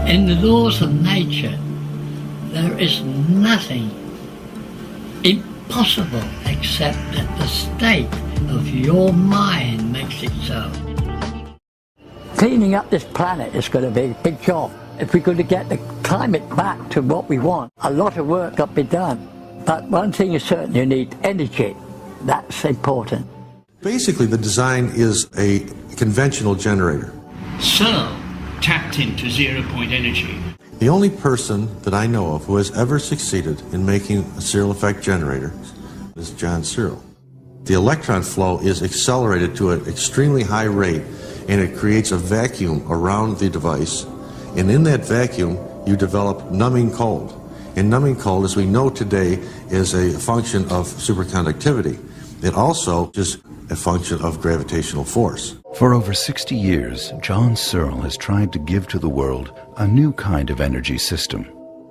In the laws of nature, there is nothing impossible except that the state of your mind makes it so. Cleaning up this planet is going to be a big job. If we're going to get the climate back to what we want, a lot of work got to be done. But one thing is certain, you need energy. That's important. Basically, the design is a conventional generator. Searl tapped into zero-point energy. The only person that I know of who has ever succeeded in making a Searl effect generator is John Searl. The electron flow is accelerated to an extremely high rate, and it creates a vacuum around the device. And in that vacuum, you develop numbing cold. And numbing cold, as we know today, is a function of superconductivity. It also is a function of gravitational force. For over 60 years, John Searl has tried to give to the world a new kind of energy system,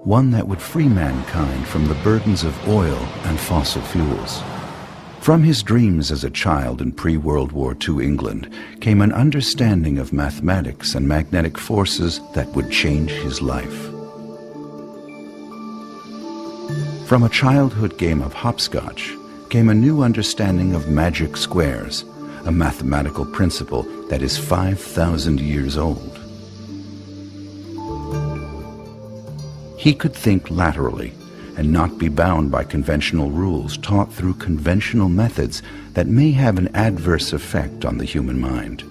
one that would free mankind from the burdens of oil and fossil fuels. From his dreams as a child in pre-World War II England came an understanding of mathematics and magnetic forces that would change his life. From a childhood game of hopscotch came a new understanding of magic squares, a mathematical principle that is 5,000 years old. He could think laterally and not be bound by conventional rules taught through conventional methods that may have an adverse effect on the human mind.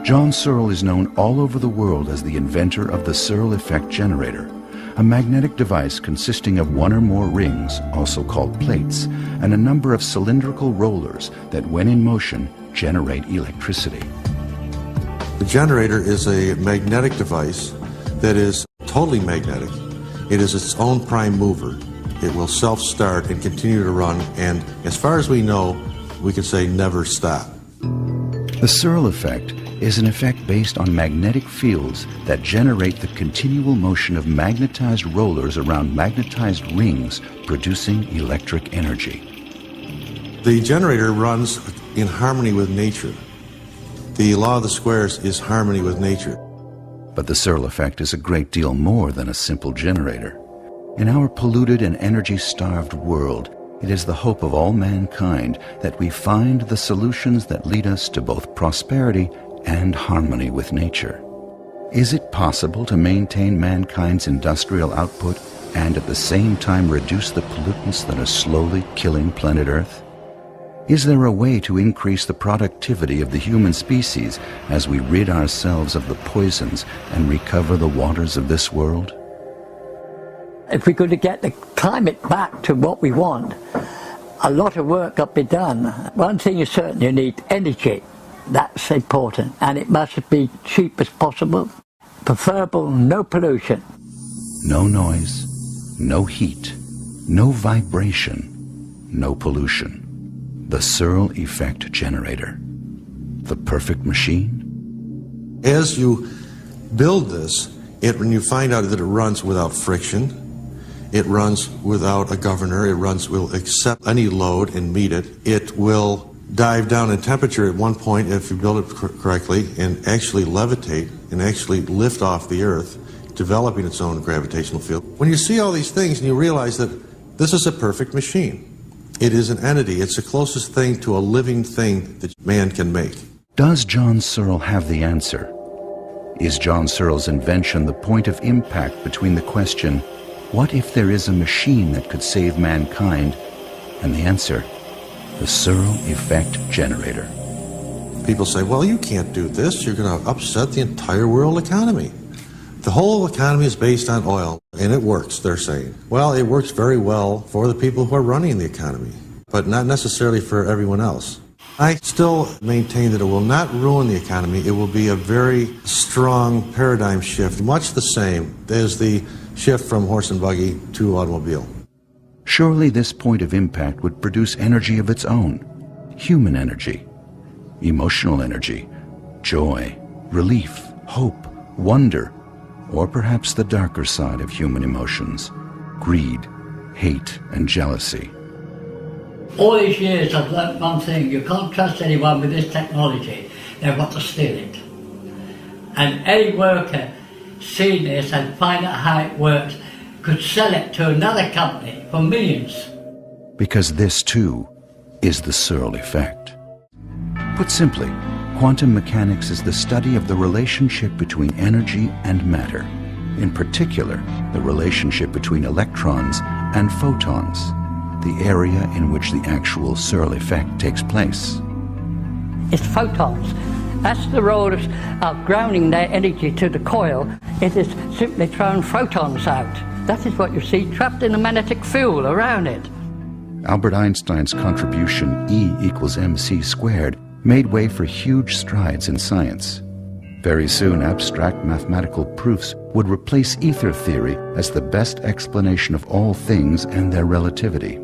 John Searl is known all over the world as the inventor of the Searl effect generator, a magnetic device consisting of one or more rings, also called plates, and a number of cylindrical rollers that, when in motion, generate electricity. The generator is a magnetic device that is totally magnetic. It is its own prime mover. It will self-start and continue to run, and as far as we know, we could say never stop. The Searl effect is an effect based on magnetic fields that generate the continual motion of magnetized rollers around magnetized rings, producing electric energy. The generator runs in harmony with nature. The law of the squares is harmony with nature. But the Searl effect is a great deal more than a simple generator. In our polluted and energy-starved world, it is the hope of all mankind that we find the solutions that lead us to both prosperity and harmony with nature. Is it possible to maintain mankind's industrial output and at the same time reduce the pollutants that are slowly killing planet Earth? Is there a way to increase the productivity of the human species as we rid ourselves of the poisons and recover the waters of this world? If we're going to get the climate back to what we want, a lot of work got to be done. One thing is certain, you need energy. That's important, and it must be cheap as possible. Preferable, no pollution. No noise, no heat, no vibration, no pollution. The Searl effect generator. The perfect machine? As you build this, when you find out that it runs without friction, it runs without a governor, will accept any load and meet it. It will dive down in temperature at one point if you build it correctly and actually levitate and actually lift off the Earth, developing its own gravitational field. When you see all these things and you realize that this is a perfect machine. It is an entity. It's the closest thing to a living thing that man can make. Does John Searl have the answer? Is John Searl's invention the point of impact between the question, what if there is a machine that could save mankind, and the answer, the Searl effect generator? People say, well, you can't do this. You're going to upset the entire world economy. The whole economy is based on oil, and it works, they're saying. Well, it works very well for the people who are running the economy, but not necessarily for everyone else. I still maintain that it will not ruin the economy. It will be a very strong paradigm shift, much the same as the shift from horse and buggy to automobile. Surely this point of impact would produce energy of its own, human energy, emotional energy, joy, relief, hope, wonder, or perhaps the darker side of human emotions, greed, hate, and jealousy. All these years I've learnt one thing: you can't trust anyone with this technology. They've got to steal it. And any worker seen this and find out how it works could sell it to another company for millions. Because this, too, is the Searl effect. Put simply, quantum mechanics is the study of the relationship between energy and matter. In particular, the relationship between electrons and photons, the area in which the actual Searl effect takes place. It's photons. That's the role of grounding their energy to the coil. It is simply throwing photons out. That is what you see trapped in the magnetic field around it. Albert Einstein's contribution E equals mc squared made way for huge strides in science. Very soon, abstract mathematical proofs would replace ether theory as the best explanation of all things and their relativity.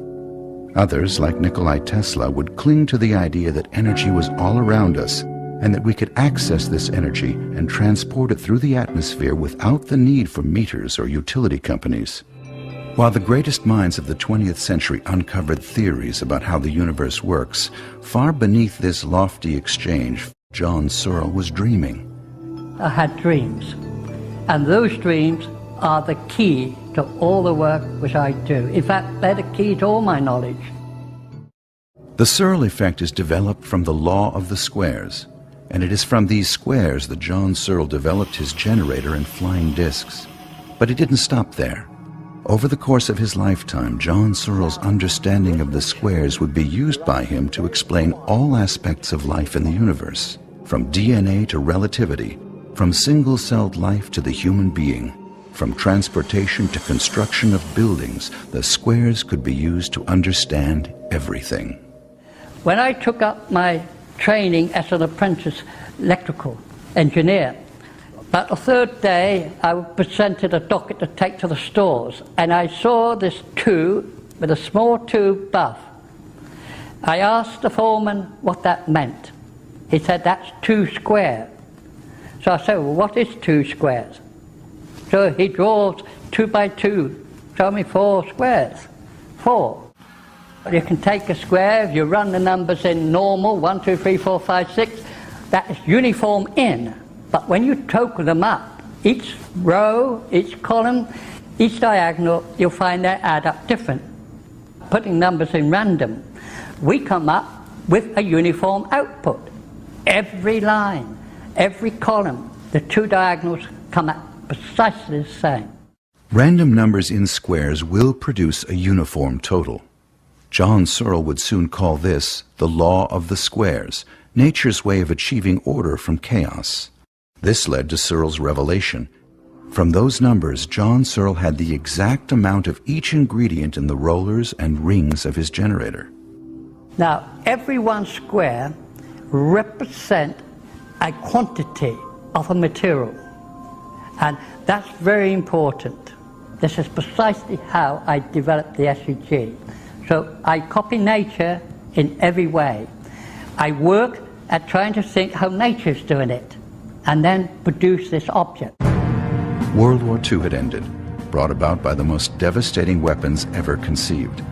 Others, like Nikola Tesla, would cling to the idea that energy was all around us and that we could access this energy and transport it through the atmosphere without the need for meters or utility companies. While the greatest minds of the 20th century uncovered theories about how the universe works, far beneath this lofty exchange, John Searl was dreaming. I had dreams, and those dreams are the key to all the work which I do. In fact, they're the key to all my knowledge. The Searl effect is developed from the law of the squares, and it is from these squares that John Searl developed his generator and flying discs. But he didn't stop there. Over the course of his lifetime, John Searl's understanding of the squares would be used by him to explain all aspects of life in the universe, from DNA to relativity, from single-celled life to the human being. From transportation to construction of buildings, the squares could be used to understand everything. When I took up my training as an apprentice electrical engineer, about the third day I was presented a docket to take to the stores, and I saw this tube with a small tube buff. I asked the foreman what that meant. He said, "That's 2 square." So I said, "Well, what is 2 squares?" So he draws 2 by 2, show me 4 squares. 4. You can take a square, if you run the numbers in normal, 1, 2, 3, 4, 5, 6, that is uniform in. But when you total them up, each row, each column, each diagonal, you'll find they add up different. Putting numbers in random, we come up with a uniform output. Every line, every column, the 2 diagonals come out precisely the same. Random numbers in squares will produce a uniform total. John Searl would soon call this the law of the squares, nature's way of achieving order from chaos. This led to Searl's revelation. From those numbers, John Searl had the exact amount of each ingredient in the rollers and rings of his generator. Now, every 1 square represents a quantity of a material. And that's very important. This is precisely how I developed the SEG. So I copy nature in every way. I work at trying to think how nature's doing it, and then produce this object. World War II had ended, brought about by the most devastating weapons ever conceived.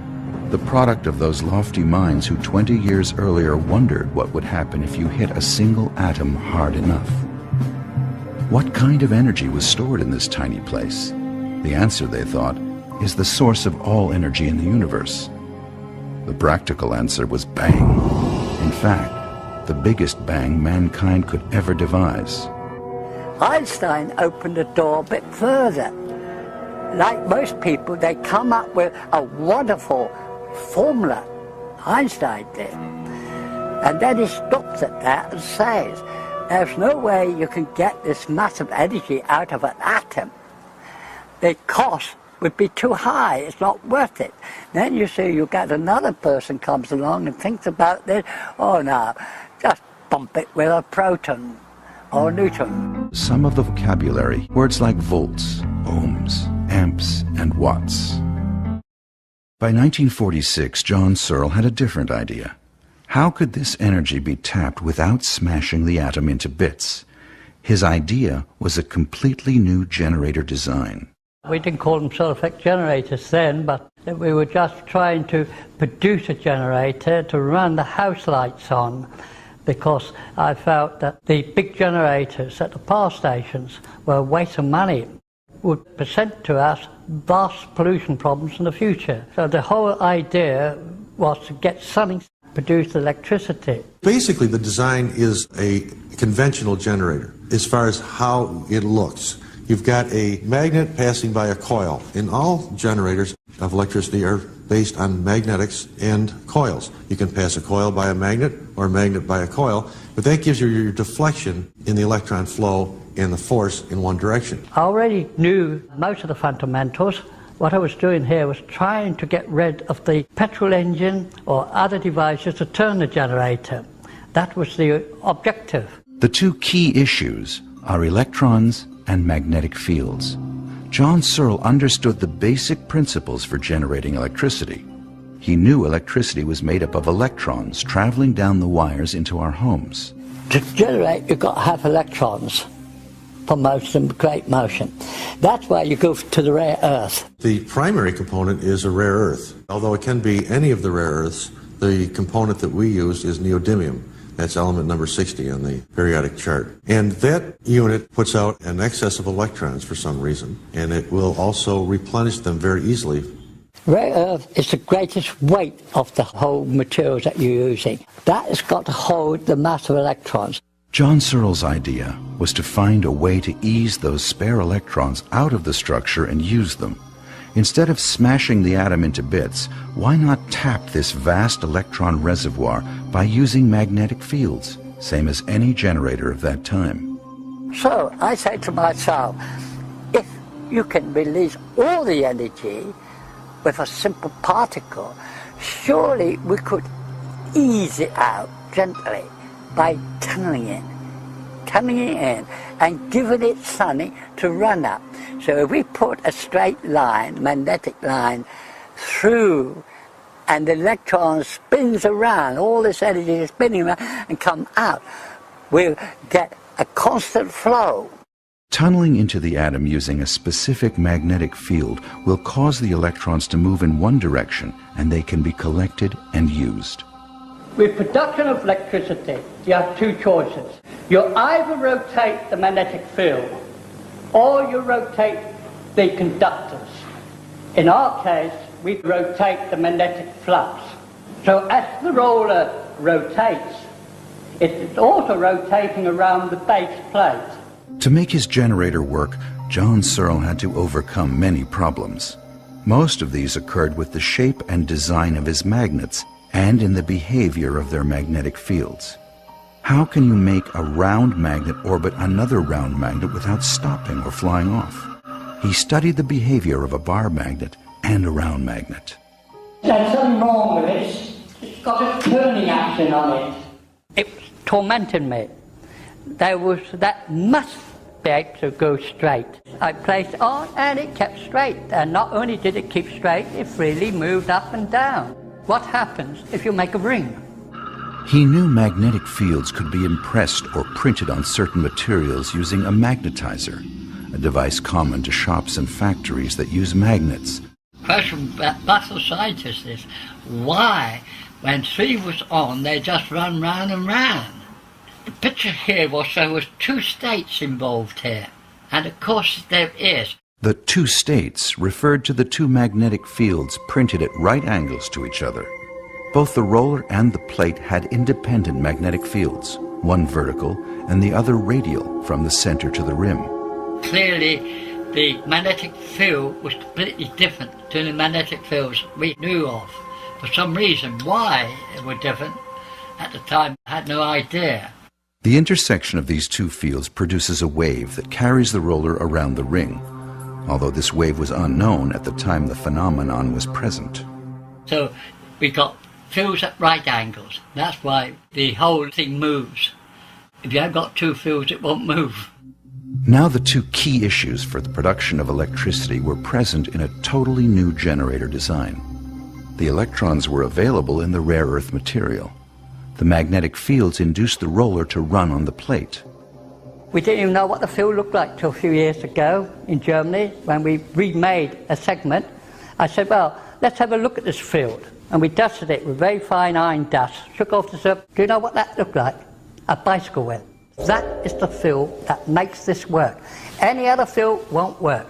The product of those lofty minds who 20 years earlier wondered what would happen if you hit a single atom hard enough. What kind of energy was stored in this tiny place? The answer, they thought, is the source of all energy in the universe. The practical answer was bang. In fact, the biggest bang mankind could ever devise. Einstein opened the door a bit further. Like most people, they come up with a wonderful formula. Einstein did. And then he stops at that and says, there's no way you can get this massive energy out of an atom. The cost would be too high, it's not worth it. Then you see you get another person comes along and thinks about this, oh no, just bump it with a proton or a neutron. Some of the vocabulary, words like volts, ohms, amps, and watts. By 1946, John Searl had a different idea. How could this energy be tapped without smashing the atom into bits? His idea was a completely new generator design. We didn't call them Searl effect generators then, but we were just trying to produce a generator to run the house lights on. because I felt that the big generators at the power stations were a waste of money, would present to us vast pollution problems in the future. So the whole idea was to get something to produce electricity. Basically, the design is a conventional generator as far as how it looks. You've got a magnet passing by a coil. And all generators of electricity are based on magnetics and coils. You can pass a coil by a magnet or a magnet by a coil, but that gives you your deflection in the electron flow and the force in one direction. I already knew most of the fundamentals. What I was doing here was trying to get rid of the petrol engine or other devices to turn the generator. That was the objective. The two key issues are electrons and magnetic fields. John Searl understood the basic principles for generating electricity. He knew electricity was made up of electrons traveling down the wires into our homes. To generate, you've got to have electrons for motion, great motion. That's why you go to the rare earth. The primary component is a rare earth. Although it can be any of the rare earths, the component that we use is neodymium. That's element number 60 on the periodic chart. And that unit puts out an excess of electrons for some reason, and it will also replenish them very easily. Rare earth is the greatest weight of the whole materials that you're using. That has got to hold the mass of electrons. John Searl's idea was to find a way to ease those spare electrons out of the structure and use them. Instead of smashing the atom into bits, why not tap this vast electron reservoir by using magnetic fields, same as any generator of that time? So I say to myself, if you can release all the energy with a simple particle, surely we could ease it out gently by tunneling it in and giving it something to run up. So if we put a straight line, magnetic line, through and the electron spins around, all this energy is spinning around and come out, we'll get a constant flow. Tunneling into the atom using a specific magnetic field will cause the electrons to move in one direction, and they can be collected and used. With production of electricity, you have two choices. You either rotate the magnetic field or you rotate the conductors. In our case, we rotate the magnetic flux. So as the roller rotates, it's also rotating around the base plate. To make his generator work, John Searl had to overcome many problems. Most of these occurred with the shape and design of his magnets and in the behavior of their magnetic fields. How can you make a round magnet orbit another round magnet without stopping or flying off? He studied the behavior of a bar magnet and a round magnet. There's something wrong with this. It's got a turning action on it. It tormented me. That must be able to go straight. I placed it on and it kept straight. And not only did it keep straight, it freely moved up and down. What happens if you make a ring? He knew magnetic fields could be impressed or printed on certain materials using a magnetizer, a device common to shops and factories that use magnets. The question that baffles scientists is why, when 3 was on, they just run round and round. The picture here was there was 2 states involved here, and of course there is. The 2 states referred to the 2 magnetic fields printed at right angles to each other. Both the roller and the plate had independent magnetic fields, one vertical and the other radial from the center to the rim. Clearly, the magnetic field was completely different to the magnetic fields we knew of. For some reason, why they were different at the time, I had no idea. The intersection of these 2 fields produces a wave that carries the roller around the ring, although this wave was unknown at the time the phenomenon was present. So we got fields at right angles. That's why the whole thing moves. If you haven't got 2 fields, it won't move. Now the 2 key issues for the production of electricity were present in a totally new generator design. The electrons were available in the rare earth material. The magnetic fields induced the roller to run on the plate. We didn't even know what the field looked like till a few years ago in Germany when we remade a segment. I said, well, let's have a look at this field. And we dusted it with very fine iron dust, shook off the surface. Do you know what that looked like? a bicycle with. That is the field that makes this work. Any other field won't work.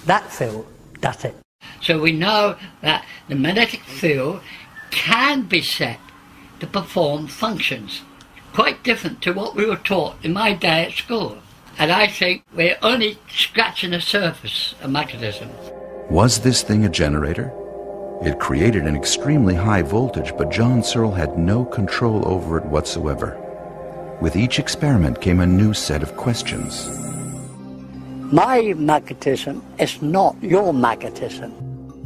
That field does it. So we know that the magnetic field can be set to perform functions quite different to what we were taught in my day at school. And I think we're only scratching the surface of magnetism. Was this thing a generator? It created an extremely high voltage, but John Searl had no control over it whatsoever. With each experiment came a new set of questions. My magnetism is not your magnetism.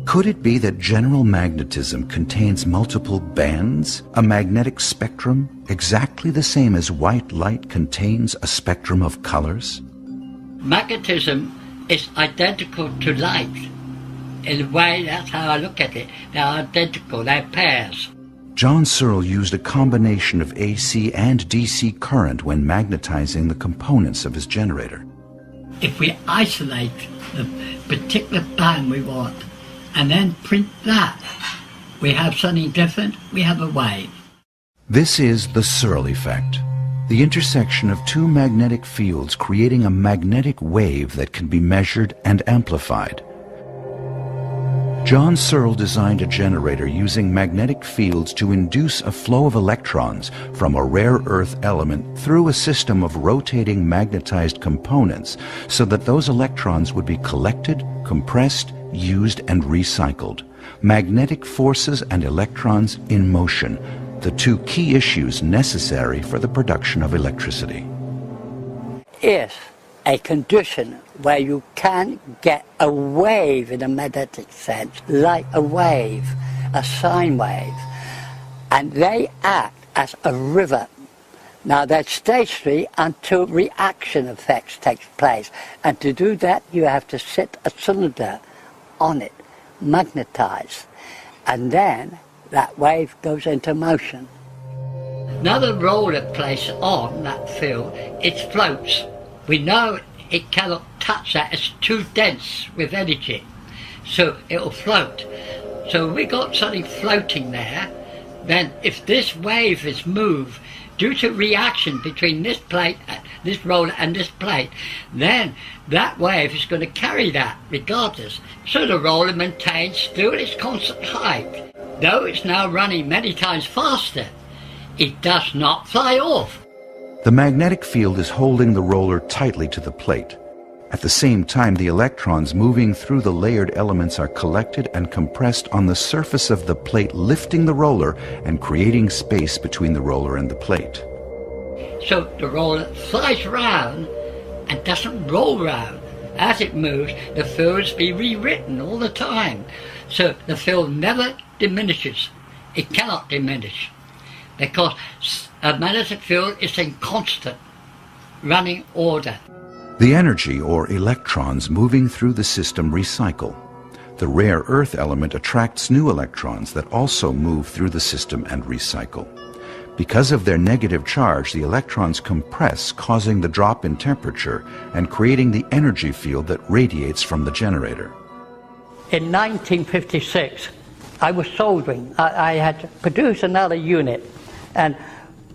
Could it be that general magnetism contains multiple bands, a magnetic spectrum, exactly the same as white light contains a spectrum of colors? Magnetism is identical to light. In a way, that's how I look at it. They're identical, they're pairs. John Searl used a combination of AC and DC current when magnetizing the components of his generator. If we isolate the particular band we want and then print that, we have something different, we have a wave. This is the Searl effect, the intersection of two magnetic fields creating a magnetic wave that can be measured and amplified. John Searl designed a generator using magnetic fields to induce a flow of electrons from a rare earth element through a system of rotating magnetized components so that those electrons would be collected, compressed, used, and recycled. Magnetic forces and electrons in motion, the two key issues necessary for the production of electricity. Is a condition where you can get a wave in a magnetic sense, like a wave, a sine wave, and they act as a river. Now they're stationary until reaction effects takes place, and to do that you have to sit a cylinder on it, magnetized, and then that wave goes into motion. Now the roller placed on that field, it floats. We know it cannot touch that, it's too dense with energy, so it will float. So we got something floating there, then if this wave is moved due to reaction between this plate, this roller and this plate, then that wave is going to carry that regardless. So the roller maintains still its constant height. Though it's now running many times faster, it does not fly off. The magnetic field is holding the roller tightly to the plate. At the same time, the electrons moving through the layered elements are collected and compressed on the surface of the plate, lifting the roller and creating space between the roller and the plate. So the roller flies round and doesn't roll round. As it moves, the fields be rewritten all the time. So the field never diminishes. It cannot diminish, because a magnetic field is in constant running order. The energy, or electrons, moving through the system recycle. The rare earth element attracts new electrons that also move through the system and recycle. Because of their negative charge, the electrons compress, causing the drop in temperature and creating the energy field that radiates from the generator. In 1956, I was soldering. I had to produce another unit, and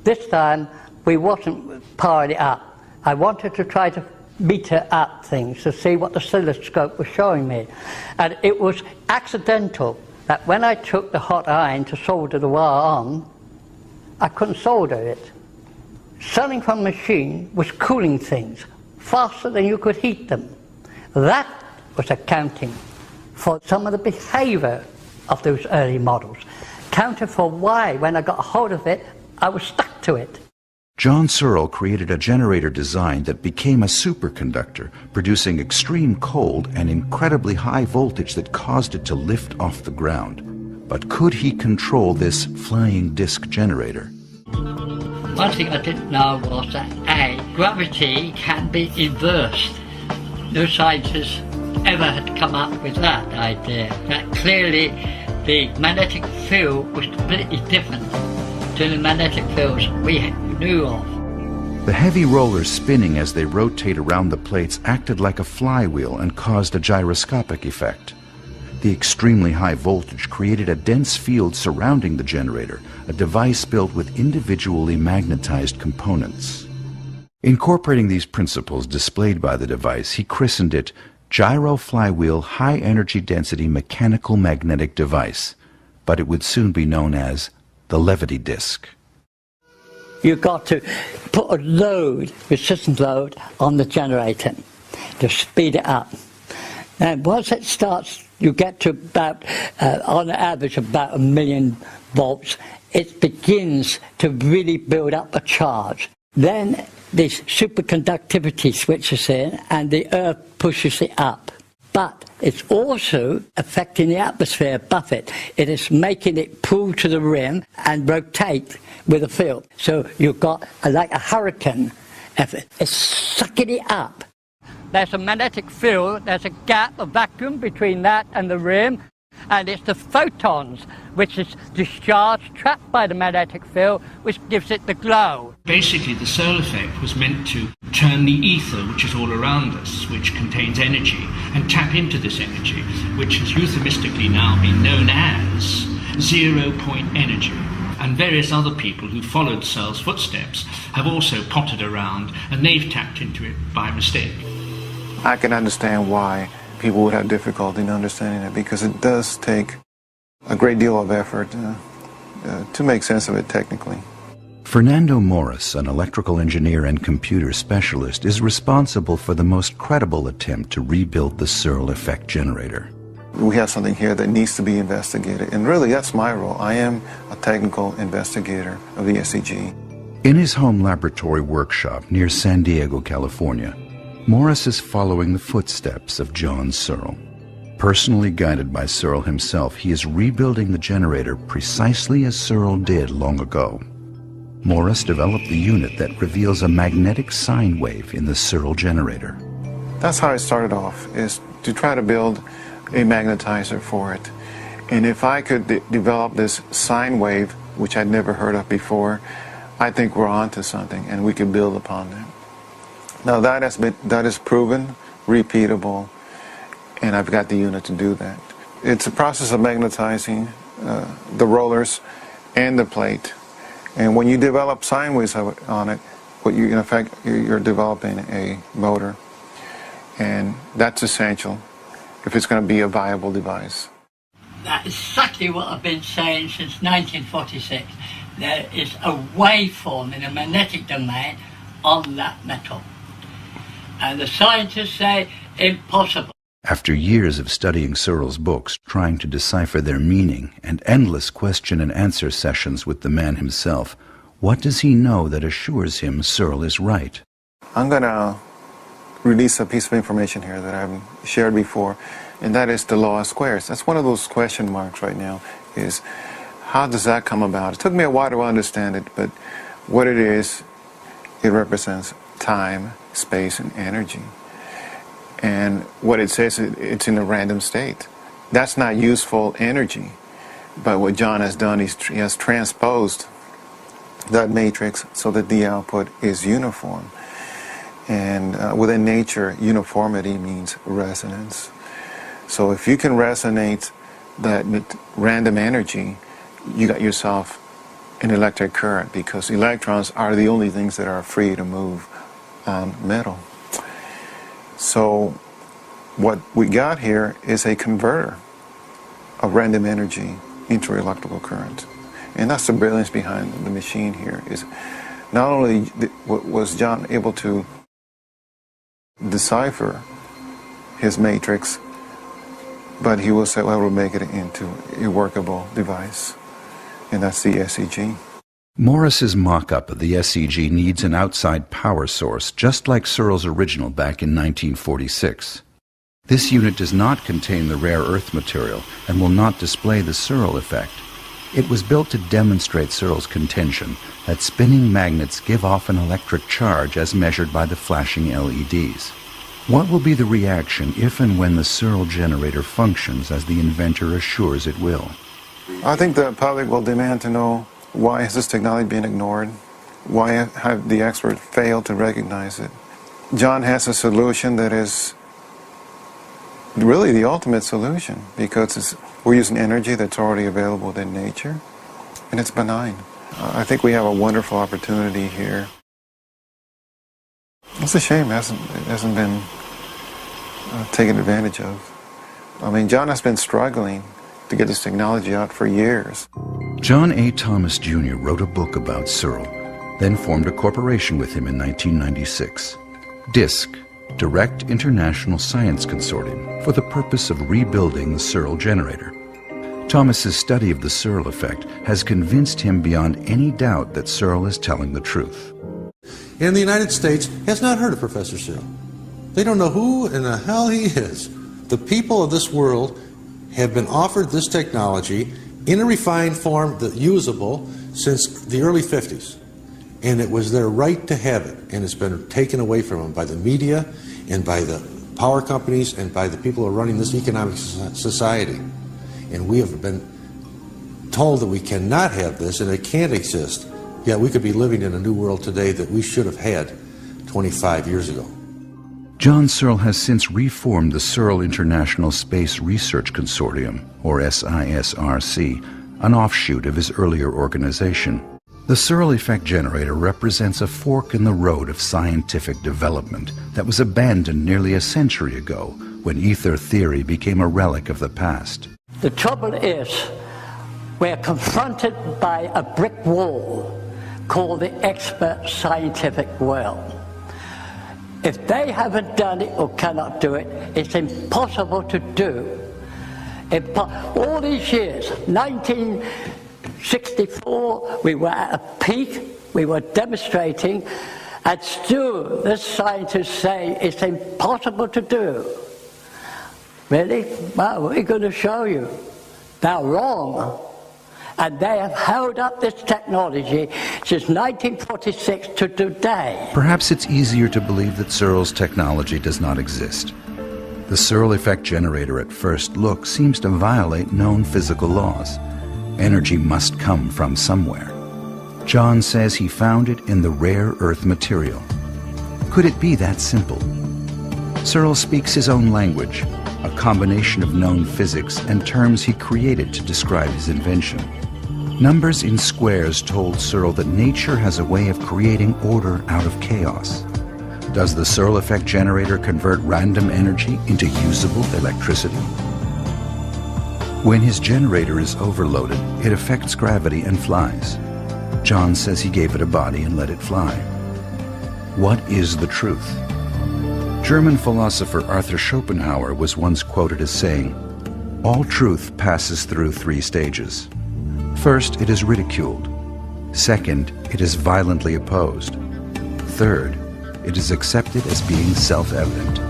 this time we wasn't powering it up. I wanted to try to meter up things to see what the oscilloscope was showing me. And it was accidental that when I took the hot iron to solder the wire on, I couldn't solder it. Something from the machine was cooling things faster than you could heat them. That was accounting for some of the behavior of those early models. Counted for why, when I got a hold of it, I was stuck to it. John Searl created a generator design that became a superconductor, producing extreme cold and incredibly high voltage that caused it to lift off the ground. But could he control this flying disc generator? One thing I didn't know was that gravity can be inversed. No scientists ever had come up with that idea. That clearly the magnetic field was completely different to the magnetic fields we knew of. The heavy rollers spinning as they rotate around the plates acted like a flywheel and caused a gyroscopic effect. The extremely high voltage created a dense field surrounding the generator, a device built with individually magnetized components. Incorporating these principles displayed by the device, he christened it Gyro Flywheel High Energy Density Mechanical Magnetic Device, but it would soon be known as the Levity Disc. You've got to put a load, resistance load, on the generator to speed it up. And once it starts, you get to about, on average, about 1 million volts. It begins to really build up a charge. Then this superconductivity switches in and the earth pushes it up. But it's also affecting the atmosphere above it. It is making it pull to the rim and rotate with a field. So you've got like a hurricane effort. It's sucking it up. There's a magnetic field, there's a gap, a vacuum between that and the rim, and it's the photons which is discharged, trapped by the magnetic field, which gives it the glow. Basically, the Searl effect was meant to turn the ether, which is all around us, which contains energy, and tap into this energy, which has euphemistically now been known as zero-point energy. And various other people who followed Searl's footsteps have also potted around, and they've tapped into it by mistake. I can understand why people would have difficulty in understanding it, because it does take a great deal of effort to make sense of it technically. Fernando Morris, an electrical engineer and computer specialist, is responsible for the most credible attempt to rebuild the Searl effect generator. We have something here that needs to be investigated, and really that's my role. I am a technical investigator of the SEG. In his home laboratory workshop near San Diego, California, Morris is following the footsteps of John Searl. Personally guided by Searl himself, he is rebuilding the generator precisely as Searl did long ago. Morris developed the unit that reveals a magnetic sine wave in the Searl generator. That's how I started off, is to try to build a magnetizer for it. And if I could develop this sine wave, which I'd never heard of before, I think we're onto something, and we could build upon that. Now that is proven, repeatable, and I've got the unit to do that. It's a process of magnetizing the rollers and the plate, and when you develop sine waves on it, what you in effect you're developing a motor, and that's essential if it's going to be a viable device. That's exactly what I've been saying since 1946. There is a waveform in the magnetic domain on that metal. And the scientists say impossible. After years of studying Searl's books, trying to decipher their meaning, and endless question and answer sessions with the man himself, what does he know that assures him Searl is right? I'm going to release a piece of information here that I've shared before, and that is the law of squares. That's one of those question marks right now, is how does that come about? It took me a while to understand it, but what it is, it represents time, space, and energy. And what it says, it's in a random state. That's not useful energy. But what John has done is he has transposed that matrix so that the output is uniform. And within nature, uniformity means resonance. So if you can resonate that random energy, you got yourself an electric current, because electrons are the only things that are free to move on metal. So what we got here is a converter of random energy into electrical current. And that's the brilliance behind the machine here, is not only was John able to decipher his matrix, but he was able to make it into a workable device, and that's the SEG. Morris's mock-up of the SEG needs an outside power source, just like Searl's original back in 1946. This unit does not contain the rare earth material and will not display the Searl effect. It was built to demonstrate Searl's contention that spinning magnets give off an electric charge as measured by the flashing LEDs. What will be the reaction if and when the Searl generator functions as the inventor assures it will? I think the public will demand to know, why has this technology been ignored? Why have the experts failed to recognize it? John has a solution that is really the ultimate solution, because we're using energy that's already available within nature, and it's benign. I think we have a wonderful opportunity here. It's a shame it hasn't been taken advantage of. I mean, John has been struggling to get this technology out for years. John A. Thomas Jr. wrote a book about Searl, then formed a corporation with him in 1996. DISC, Direct International Science Consortium, for the purpose of rebuilding the Searl generator. Thomas's study of the Searl effect has convinced him beyond any doubt that Searl is telling the truth. And the United States has not heard of Professor Searl. They don't know who in the hell he is. The people of this world have been offered this technology in a refined form, usable, since the early 50s. And it was their right to have it, and it's been taken away from them by the media and by the power companies and by the people who are running this economic society. And we have been told that we cannot have this and it can't exist. Yet we could be living in a new world today that we should have had 25 years ago. John Searl has since reformed the Searl International Space Research Consortium, or SISRC, an offshoot of his earlier organization. The Searl effect generator represents a fork in the road of scientific development that was abandoned nearly a century ago when ether theory became a relic of the past. The trouble is, we're confronted by a brick wall called the expert scientific world. If they haven't done it or cannot do it, it's impossible to do. All these years, 1964, we were at a peak, we were demonstrating, and still the scientists say it's impossible to do. Really? Well, we're going to show you. They're wrong. And they have held up this technology since 1946 to today. Perhaps it's easier to believe that Searl's technology does not exist. The Searl effect generator at first look seems to violate known physical laws. Energy must come from somewhere. John says he found it in the rare earth material. Could it be that simple? Searl speaks his own language, a combination of known physics and terms he created to describe his invention. Numbers in squares told Searl that nature has a way of creating order out of chaos. Does the Searl effect generator convert random energy into usable electricity? When his generator is overloaded, it affects gravity and flies. John says he gave it a body and let it fly. What is the truth? German philosopher Arthur Schopenhauer was once quoted as saying, "All truth passes through 3 stages. First, it is ridiculed. Second, it is violently opposed. Third, it is accepted as being self-evident."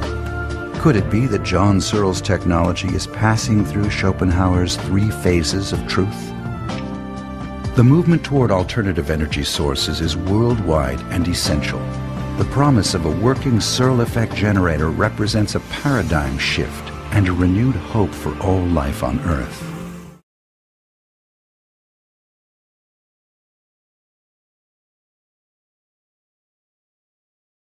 Could it be that John Searl's technology is passing through Schopenhauer's 3 phases of truth? The movement toward alternative energy sources is worldwide and essential. The promise of a working Searl effect generator represents a paradigm shift and a renewed hope for all life on Earth.